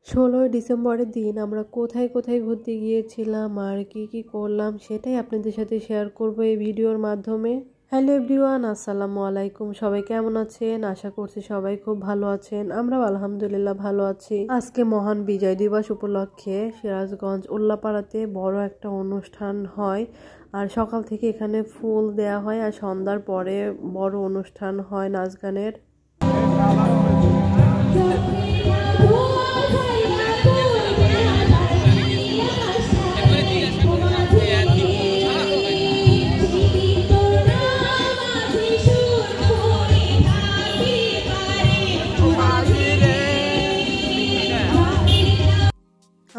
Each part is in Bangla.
16ই ডিসেম্বরের দিন আমরা কোথায় কোথায় ঘুরতে গিয়েছিলাম আর কি কি করলাম সেটাই আপনাদের সাথে শেয়ার করব এই ভিডিওর মাধ্যমে। হ্যালো এভরিওয়ান, আসসালামু আলাইকুম। সবাই কেমন আছেন? আশা করছি সবাই খুব ভালো আছেন। আমরাও আলহামদুলিল্লাহ ভালো আছি। আজকে মহান বিজয় দিবস উপলক্ষে সিরাজগঞ্জ উল্লাপাড়াতে বড় একটা অনুষ্ঠান হয় আর সকাল থেকে এখানে ফুল দেয়া হয় আর সন্ধ্যার পরে বড় অনুষ্ঠান হয় নাচ গানের।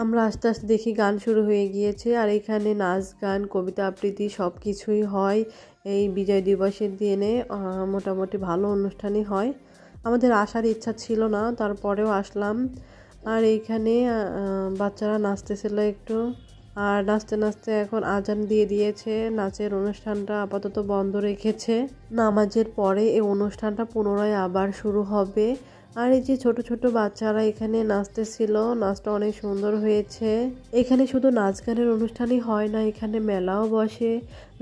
আমরা আস্তে আস্তে দেখি গান শুরু হয়ে গিয়েছে আর এখানে নাচ গান কবিতা আবৃত্তি সব কিছুই হয় এই বিজয় দিবসের দিনে। মোটামুটি ভালো অনুষ্ঠানই হয়। আমাদের আসার ইচ্ছা ছিল না, তারপরেও আসলাম। আর এইখানে বাচ্চারা নাচতেছিল একটু, আর নাচতে নাচতে এখন আজান দিয়ে দিয়েছে। নাচের অনুষ্ঠানটা আপাতত বন্ধ রেখেছে। নামাজের পরে এই অনুষ্ঠানটা পুনরায় আবার শুরু হবে। আর এই যে ছোট ছোট বাচ্চারা এখানে নাচতেছিল, নাচটা অনেক সুন্দর হয়েছে। এখানে শুধু নাচ গানের অনুষ্ঠানই হয় না, এখানে মেলাও বসে,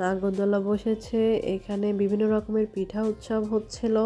নাগরদোলা বসেছে, এখানে বিভিন্ন রকমের পিঠা উৎসব হচ্ছিল,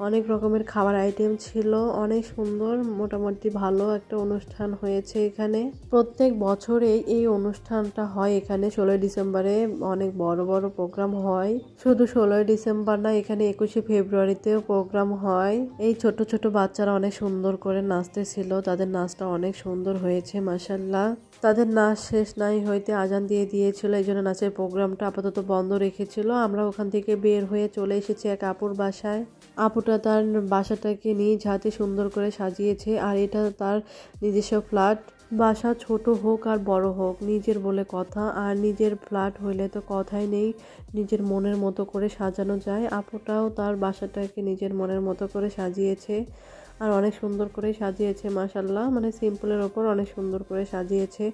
অনেক রকমের খাবার আইটেম ছিল, অনেক সুন্দর। মোটামুটি ভালো একটা অনুষ্ঠান হয়েছে এখানে। প্রত্যেক বছরেই এই অনুষ্ঠানটা হয় এখানে 16ই ডিসেম্বরে। অনেক বড় বড় প্রোগ্রাম হয়। শুধু 16ই ডিসেম্বর না, এখানে 21শে ফেব্রুয়ারিতেও প্রোগ্রাম হয়। এই ছোট ছোট বাচ্চারা অনেক সুন্দর করে নাচতেছিল, তাদের নাচটা অনেক সুন্দর হয়েছে মাশাআল্লাহ। তাদের নাচ শেষ নাই হইতে আজান দিয়ে দিয়েছিল, এই জন্য নাচের প্রোগ্রামটা আপাতত বন্ধ রেখেছিল। আমরা ওখান থেকে বের হয়ে চলে এসেছি এক আপুর বাসায়। আপুটা তার বাসাটাকে নিজ হাতে সুন্দর করে সাজিয়েছে আর এটা তার নিজস্ব ফ্ল্যাট। বাসা ছোট হোক আর বড় হোক, নিজের বলে কথা, আর নিজের ফ্ল্যাট হইলে তো কথাই নেই, নিজের মনের মতো করে সাজানো যায়। আপুটাও তার বাসাটাকে নিজের মনের মতো করে সাজিয়েছে আর অনেক সুন্দর করে সাজিয়েছে মাশাআল্লাহ। মানে সিম্পলের ওপর অনেক সুন্দর করে সাজিয়েছে,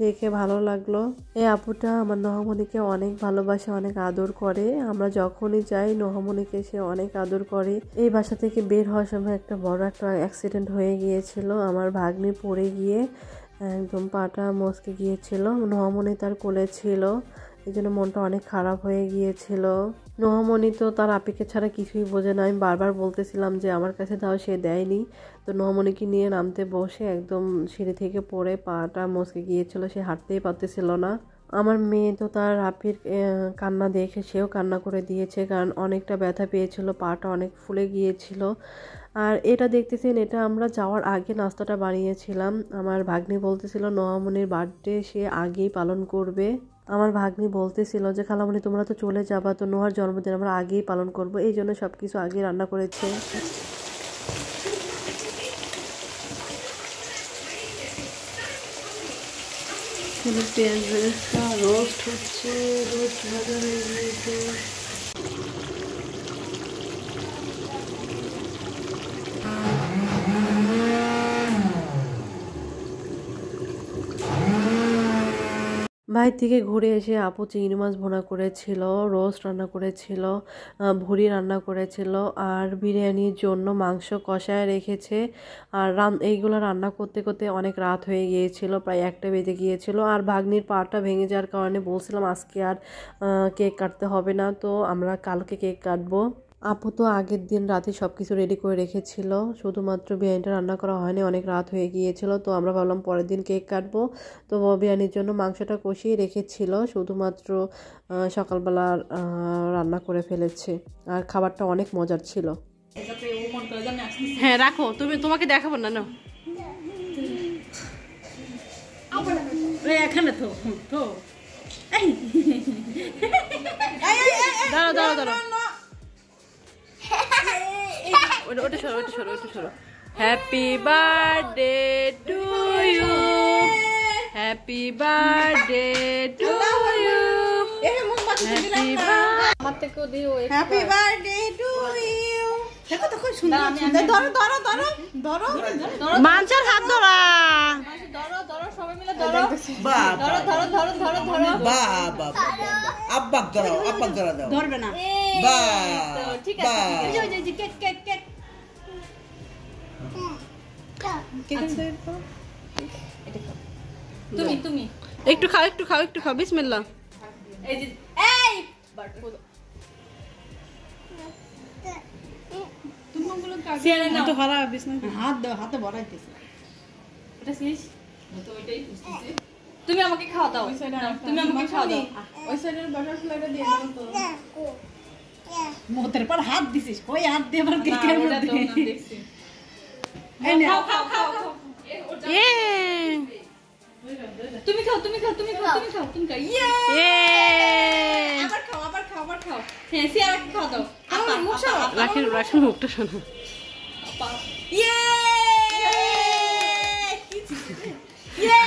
দেখে ভালো লাগলো। এই আপুটা আমার নহমণিকে অনেক ভালোবাসে, অনেক আদর করে। আমরা যখনই যাই নহমণিকে সে অনেক আদর করে। এই বাসা থেকে বের হওয়ার সময় একটা বড় একটা অ্যাক্সিডেন্ট হয়ে গিয়েছিল। আমার ভাগ্নি পড়ে গিয়ে একদম পাটা মচকে গিয়েছিল। নহমণি তার কোলে ছিল, এই জন্য মনটা অনেক খারাপ হয়ে গিয়েছিল। নহমণি তো তার আপিকে ছাড়া কিছুই বোঝে না। আমি বারবার বলতেছিলাম যে আমার কাছে দাও, সে দেয়নি। তো নহমণিকে নিয়ে নামতে বসে একদম সিঁড়ি থেকে পড়ে পাটা মচকে গিয়েছিল, সে হাঁটতেই পারতেছিল না। আমার মেয়ে তো তার আপির কান্না দেখে সেও কান্না করে দিয়েছে, কারণ অনেকটা ব্যথা পেয়েছিল, পাটা অনেক ফুলে গিয়েছিল। আর এটা দেখতেছেন, এটা আমরা যাওয়ার আগে নাস্তাটা বানিয়েছিলাম। আমার ভাগ্নি বলতেছিল নহমণির বার্থডে সে আগেই পালন করবে। আমার ভাগ্নি বলতেছিল যে খালামণি তোমরা তো চলে যাবা, তো নোহার জন্মদিন আমরা আগেই পালন করব, এই জন্য সব কিছু আগেই রান্না করেছে। পেঁয়াজ বেরেস্তা রোস্ট হচ্ছে, রোস্ট ভাজা হয়ে গিয়েছে। বাইরে থেকে ঘুরে এসে আপু চিংড়ি মাছ ভুনা করেছিল, রোস্ট রান্না করেছিল, ভুড়ি রান্না করেছিল, আর বিরিয়ানির জন্য মাংস কষায় রেখেছে। আর এইগুলো রান্না করতে করতে অনেক রাত হয়ে গিয়েছিল, প্রায় 1টা বেজে গিয়েছিল। আর ভাগ্নির পাটা ভেঙে যাওয়ার কারণে বলছিলাম আজকে আর কেক কাটতে হবে না, তো আমরা কালকে কেক কাটবো। আপু তো আগের দিন রাতে সব কিছু রেডি করে রেখেছিল, শুধুমাত্র বিরিয়ানিটা রান্না করা হয়নি, অনেক রাত হয়ে গিয়েছিল। তো আমরা ভাবলাম পরের দিন কেক কাটবো। তো বিরিয়ানির জন্য মাংসটা কষিয়ে রেখেছিল, শুধুমাত্র সকালবেলা রান্না করে ফেলেছে। আর খাবারটা অনেক মজার ছিল। হ্যাঁ রাখো, তোমাকে দেখাবো না, এখানে তো দাঁড়াও দাঁড়াও দাঁড়াও, ওটা সরো, ওটা সরো, ওটা সরো। Happy birthday to you, happy birthday to you, happy birthday to you. দেখো তো খুব সুন্দর। ধরো ধরো ধরো ধরো, মানসার হাত ধরা, ধরো ধরো সবাই মিলে ধরো, ধরো ধরো ধরো ধরো ধরো, বাবা আব্বাক ধরো, আব্বাক ধরা দাও, ধরবে না, বাহ ঠিক আছে, এই যে কেক কেক কেক কেক তুমি একটু খাও বিসমিল্লাহ। এই যে এই সিয়ারা নাও তো হারা বিসমিল্লাহ হাত দাও, হাতে ভরাইতেছে। এটা শেষ তো ওইটাই বুঝতেছি। তুমি আমাকে খাওয়া দাও, তুমি আমাকে খাওয়া দাও। ওই সাইডের বাটারফ্লাইটা দিয়ে দাও তো। মোতের পর হাত দিছিস, কই হাত দিয়ে আবার কেকের ওটা তো মধ্যে। না দেখছি। এই নে। খাও খাও খাও খাও। ইয়ে তুমি খাও তুমি খাও তুমি খাও তুমি খাও তুমি খাও। ইয়ে ইয়ে আবার খাও আবার খাও আবার খাও। হ্যাঁ সিয়ারাকে খাওয়া দাও। আমার মুখ সরাও। রাখি মুখটা শোনো। ইয়ে ইয়ে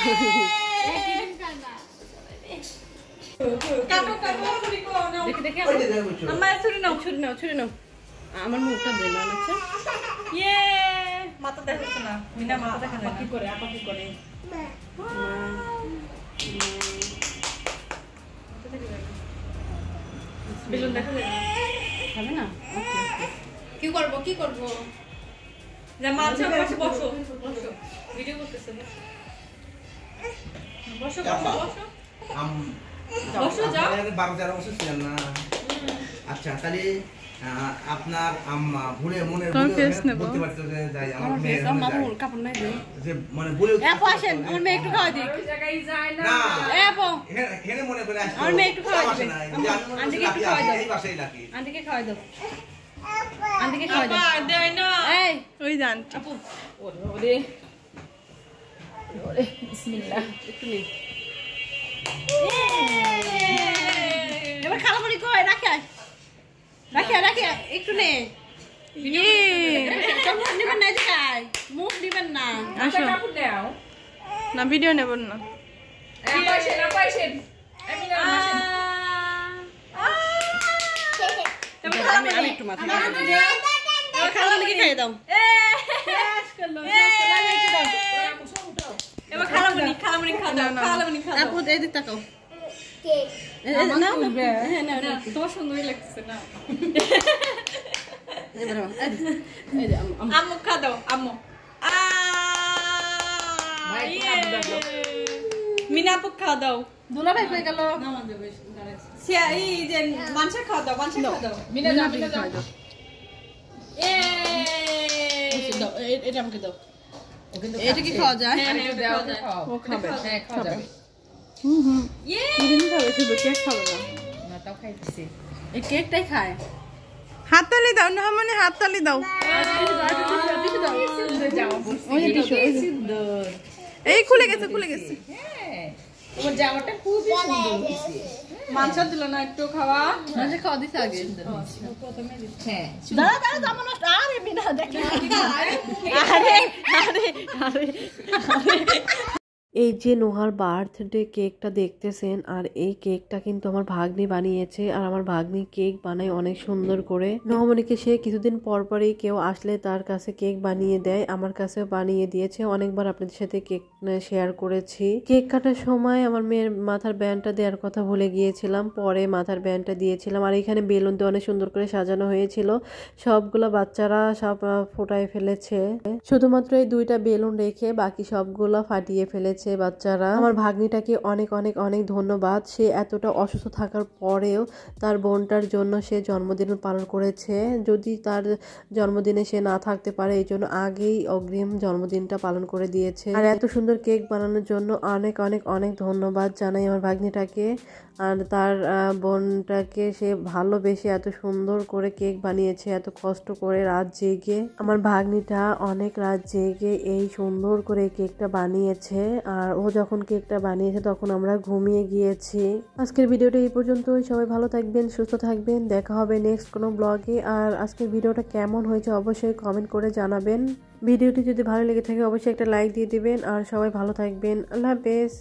কাটো কাটো ছুরি কো নাও। দেখে দেখে আমার ছুরি নাও। ছুরি নাও। আমার মুখটা দেন আচ্ছা। ইয়ে মাথা দেখাচ্ছে না, মিনা মাথা দেখা যায় না। কি করে আপা কি করে? বেলুন দেখা যায় না। খাবে না? কি করব কি করব? যা মাঝে পাশে বসো বসো, ভিডিও করতেছে বসো বসো বসো বসো বসো যাও। 12-13 বছর ছিলেন না। আচ্ছা তাহলে আপনার আম্মা ভুলে মনে বলতে পারতো যে যাই আমার মেয়ের হয়ে যায়। কাপড় নাই দেই। যে মানে বলে আপু আসেন, আমার মেয়ে একটু খাওয়া দিক। ওই জায়গায় যায় না। না এ আপু, হেনে মনে করে আসতো। আমার মেয়ে একটু খাওয়াই আসে দিবে। না, যে আমি মনে আন্টিকে করছি একটু খাওয়াই দাও। এই বাসায় লাকি। আন্টিকে খাওয়াই দাও। আন্টিকে খাওয়াই দাও। বাবা দেয় না। এই ওই জান আপু ওরে ওরে ওরে বিসমিল্লাহ। একটু নে। এবার খালামণি কই রাখি আয়। রাখি একটু নে। ইয়ে মুখ নিবেন না এদিকে আয়। মুখ নিবেন না। আসো কাপড় দাও। না ভিডিও নেব না। পাইছেন আমি না আসেন। আমি একটু মাথা এবার খালামণিকে খাইয়ে দাও। এবার খালামণি খালামণি খাওয়া দাও খালামণি খাওয়া দাও। আপু এদিক তাকাও। হ্যাঁ না না তোমার সুন্দরই লাগতেছে না। এবার এই যে আম্মু খা দাও আম্মু। মিনা আপু খাওয়া দাও। দুলাভাই কই গেল? সিয়া এই যে মাংস খাওয়া দাও মাংস খাওয়া দাও। মিনা দাও মিনা দাও। এটা আমাকে দাও। এটা কি খাওয়া যায়? হ্যাঁ হ্যাঁ খাওয়া যায়। ও খাবে। হ্যাঁ খাওয়া যাবে। ইয়ে ক্রিম খাবে শুধু কেক খাবে না। না তাও খাইতেছি। এই কেকটাই খায়। হাততালি দাও না মানে হাততালি দাও। যাও বলছি। ওই যে টিস্যু, ওই যে। সুন্দর। এই খুলে গেছে হ্যাঁ তোমার জামাটা খুবই সুন্দর হয়েছে। মাংস দিল না একটু খাওয়া। মাঝে খাওয়া দিছে আগে। হ্যাঁ দাঁড়া জামা নষ্ট। আরে বিনা দেখি। আরে আরে আরে এই যে নোহার বার্থডে কেকটা দেখতেছেন, আর এই কেকটা কিন্তু আমার ভাগ্নি বানিয়েছে। আর আমার ভাগ্নি কেক বানায় অনেক সুন্দর করে। নোহামণিকে সে কিছুদিন পর পরই কেউ আসলে তার কাছে কেক বানিয়ে দেয়, আমার কাছেও বানিয়ে দিয়েছে। অনেকবার আপনাদের সাথে কেক শেয়ার করেছি। কেক কাটার সময় আমার মেয়ের মাথার ব্যান্ডটা দেওয়ার কথা ভুলে গিয়েছিলাম, পরে মাথার ব্যান্ডটা দিয়েছিলাম। আর এখানে বেলুন দিয়ে অনেক সুন্দর করে সাজানো হয়েছিল, সবগুলো বাচ্চারা সব ফোটায় ফেলেছে। শুধুমাত্র এই দুইটা বেলুন রেখে বাকি সবগুলো ফাটিয়ে ফেলেছে বাচ্চারা। আমার ভাগ্নিটাকে অনেক অনেক অনেক ধন্যবাদ। সে এতটা অসুস্থ থাকার পরেও তার বোনটার জন্য সে জন্মদিন পালন করেছে। যদি তার জন্মদিনে সে না থাকতে পারে, এই জন্য আগেই অগ্রিম জন্মদিনটা পালন করে দিয়েছে। আর এত সুন্দর কেক বানানোর জন্য অনেক অনেক অনেক ধন্যবাদ জানাই আমার ভাগ্নিটাকে। আর তার বোনটাকে সে ভালোবেসে এত সুন্দর করে কেক বানিয়েছে, এত কষ্ট করে রাত জেগে। আমার ভাগ্নিটা অনেক রাত জেগে এই সুন্দর করে কেকটা বানিয়েছে। আর ও যখন কেকটা বানিয়েছে তখন আমরা ঘুমিয়ে গিয়েছি। আজকের ভিডিওটা এই পর্যন্তই। সবাই ভালো থাকবেন, সুস্থ থাকবেন। দেখা হবে নেক্সট কোনো ব্লগে। আর আজকের ভিডিওটা কেমন হয়েছে অবশ্যই কমেন্ট করে জানাবেন। ভিডিওটি যদি ভালো লেগে থাকে অবশ্যই একটা লাইক দিয়ে দিবেন। আর সবাই ভালো থাকবেন। আল্লাহ হাফেজ।